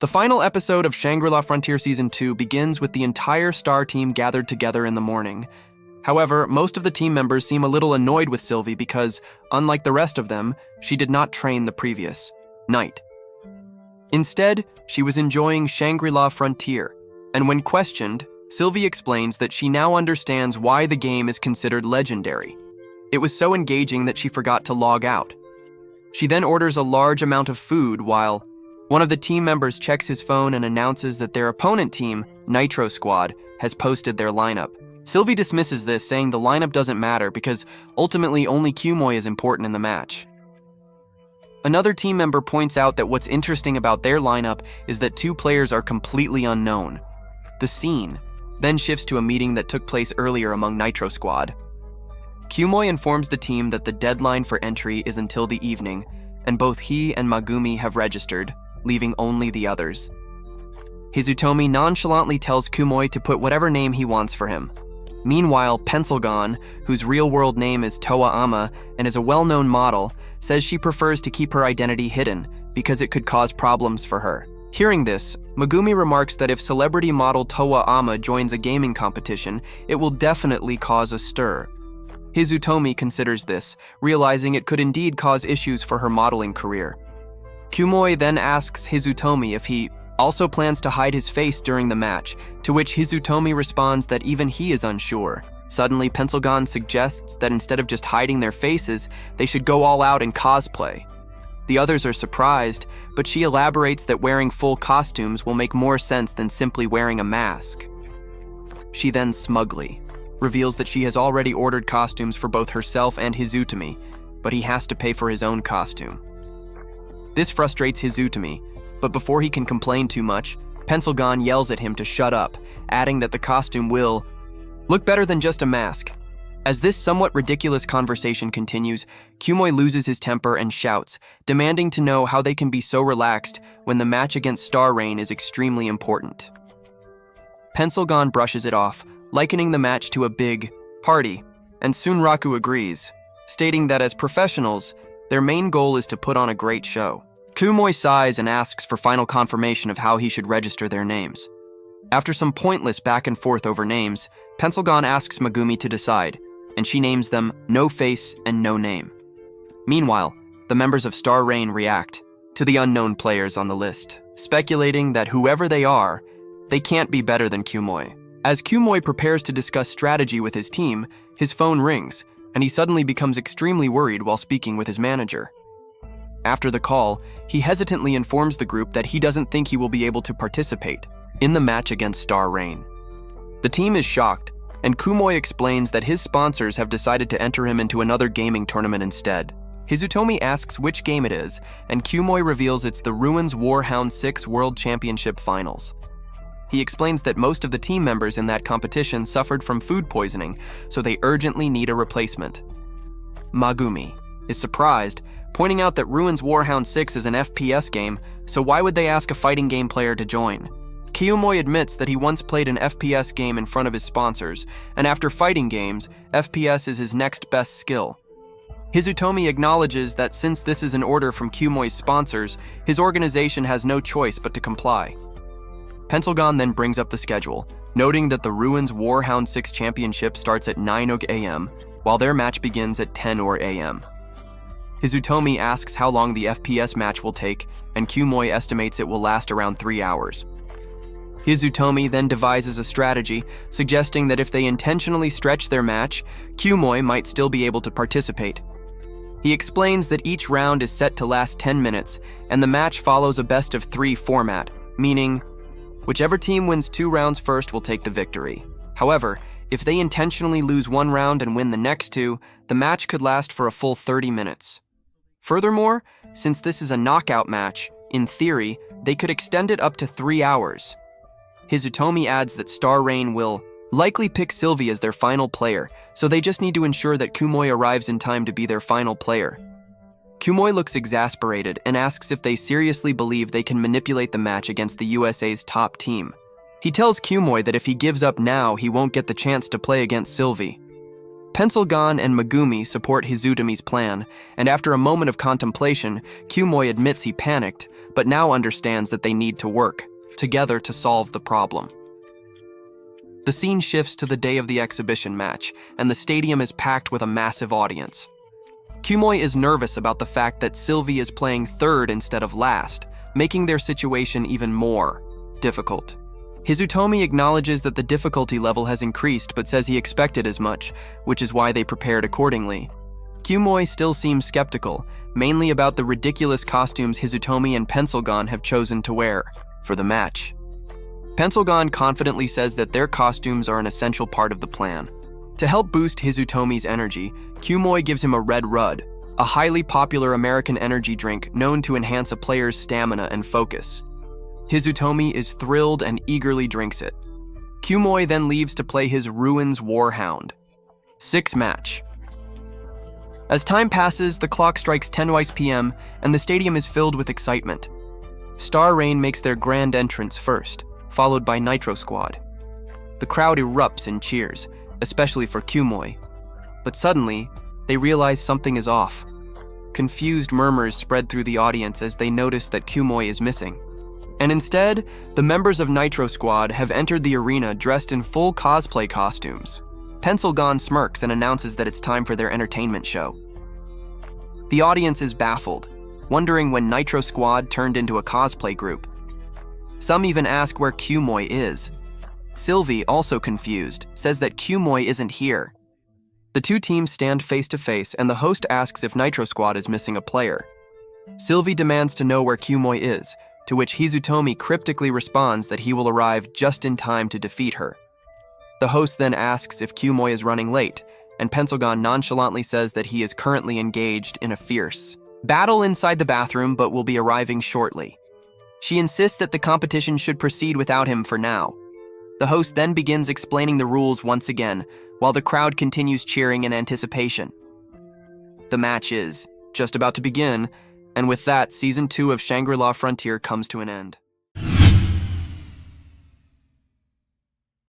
The final episode of Shangri-La Frontier Season 2 begins with the entire Star team gathered together in the morning. However, most of the team members seem a little annoyed with Sylvie because, unlike the rest of them, she did not train the previous night. Instead, she was enjoying Shangri-La Frontier, and when questioned, Sylvie explains that she now understands why the game is considered legendary. It was so engaging that she forgot to log out. She then orders a large amount of food while one of the team members checks his phone and announces that their opponent team, Nitro Squad, has posted their lineup. Sylvie dismisses this, saying the lineup doesn't matter because ultimately only Kumoy is important in the match. Another team member points out that what's interesting about their lineup is that two players are completely unknown. The scene then shifts to a meeting that took place earlier among Nitro Squad. Kumoy informs the team that the deadline for entry is until the evening, and both he and Megumi have registered, leaving only the others. Hizutomi nonchalantly tells Kumoy to put whatever name he wants for him. Meanwhile, Pencilgon, whose real-world name is Toa Ama and is a well-known model, says she prefers to keep her identity hidden because it could cause problems for her. Hearing this, Megumi remarks that if celebrity model Toa Ama joins a gaming competition, it will definitely cause a stir. Hizutomi considers this, realizing it could indeed cause issues for her modeling career. Kumoy then asks Hizutomi if he also plans to hide his face during the match, to which Hizutomi responds that even he is unsure. Suddenly, Pencilgon suggests that instead of just hiding their faces, they should go all out in cosplay. The others are surprised, but she elaborates that wearing full costumes will make more sense than simply wearing a mask. She then smugly reveals that she has already ordered costumes for both herself and Hizutomi, but he has to pay for his own costume. This frustrates Hizutomi, but before he can complain too much, Pencilgon yells at him to shut up, adding that the costume will look better than just a mask. As this somewhat ridiculous conversation continues, Kumoy loses his temper and shouts, demanding to know how they can be so relaxed when the match against Star Rain is extremely important. Pencilgon brushes it off, likening the match to a big party, and Sunraku agrees, stating that as professionals, their main goal is to put on a great show. Kumoy sighs and asks for final confirmation of how he should register their names. After some pointless back and forth over names, Pencilgon asks Megumi to decide, and she names them No Face and No Name. Meanwhile, the members of Star Rain react to the unknown players on the list, speculating that whoever they are, they can't be better than Kumoy. As Kumoy prepares to discuss strategy with his team, his phone rings, and he suddenly becomes extremely worried while speaking with his manager. After the call, he hesitantly informs the group that he doesn't think he will be able to participate in the match against Star Rain. The team is shocked, and Kumoy explains that his sponsors have decided to enter him into another gaming tournament instead. Hizutomi asks which game it is, and Kumoy reveals it's the Ruins Warhound 6 World Championship Finals. He explains that most of the team members in that competition suffered from food poisoning, so they urgently need a replacement. Megumi is surprised, pointing out that Ruins Warhound 6 is an FPS game, so why would they ask a fighting game player to join? Kumoy admits that he once played an FPS game in front of his sponsors, and after fighting games, FPS is his next best skill. Hizutomi acknowledges that since this is an order from Kumoy's sponsors, his organization has no choice but to comply. Pencilgon then brings up the schedule, noting that the Ruins Warhound 6 Championship starts at 9 a.m., while their match begins at 10 a.m. Hizutomi asks how long the FPS match will take, and Kumoy estimates it will last around 3 hours. Hizutomi then devises a strategy, suggesting that if they intentionally stretch their match, Kumoy might still be able to participate. He explains that each round is set to last 10 minutes, and the match follows a best-of-3 format, meaning whichever team wins 2 rounds first will take the victory. However, if they intentionally lose 1 round and win the next 2, the match could last for a full 30 minutes. Furthermore, since this is a knockout match, in theory, they could extend it up to 3 hours. Hizutomi adds that Star Rain will likely pick Sylvie as their final player, so they just need to ensure that Kumoy arrives in time to be their final player. Kumoy looks exasperated and asks if they seriously believe they can manipulate the match against the USA's top team. He tells Kumoy that if he gives up now, he won't get the chance to play against Sylvie. Pencilgon and Megumi support Hizutomi's plan, and after a moment of contemplation, Kyumoi admits he panicked, but now understands that they need to work together to solve the problem. The scene shifts to the day of the exhibition match, and the stadium is packed with a massive audience. Kyumoi is nervous about the fact that Sylvie is playing third instead of last, making their situation even more difficult. Hizutomi acknowledges that the difficulty level has increased but says he expected as much, which is why they prepared accordingly. Kyumoi still seems skeptical, mainly about the ridiculous costumes Hizutomi and Pencilgon have chosen to wear for the match. Pencilgon confidently says that their costumes are an essential part of the plan. To help boost Hizutomi's energy, Kyumoi gives him a Red Rud, a highly popular American energy drink known to enhance a player's stamina and focus. Hizutomi is thrilled and eagerly drinks it. Kyumoi then leaves to play his Ruins Warhound. 6th match. As time passes, the clock strikes 10 p.m. and the stadium is filled with excitement. Star Rain makes their grand entrance first, followed by Nitro Squad. The crowd erupts in cheers, especially for Kyumoi. But suddenly, they realize something is off. Confused murmurs spread through the audience as they notice that Kyumoi is missing. And instead, the members of Nitro Squad have entered the arena dressed in full cosplay costumes. Pencilgon smirks and announces that it's time for their entertainment show. The audience is baffled, wondering when Nitro Squad turned into a cosplay group. Some even ask where Kyumoi is. Sylvie, also confused, says that Kyumoi isn't here. The two teams stand face to face and the host asks if Nitro Squad is missing a player. Sylvie demands to know where Kyumoi is, to which Hizutomi cryptically responds that he will arrive just in time to defeat her. The host then asks if Kyumoi is running late, and Pencilgon nonchalantly says that he is currently engaged in a fierce battle inside the bathroom but will be arriving shortly. She insists that the competition should proceed without him for now. The host then begins explaining the rules once again, while the crowd continues cheering in anticipation. The match is just about to begin, and with that, Season 2 of Shangri-La Frontier comes to an end.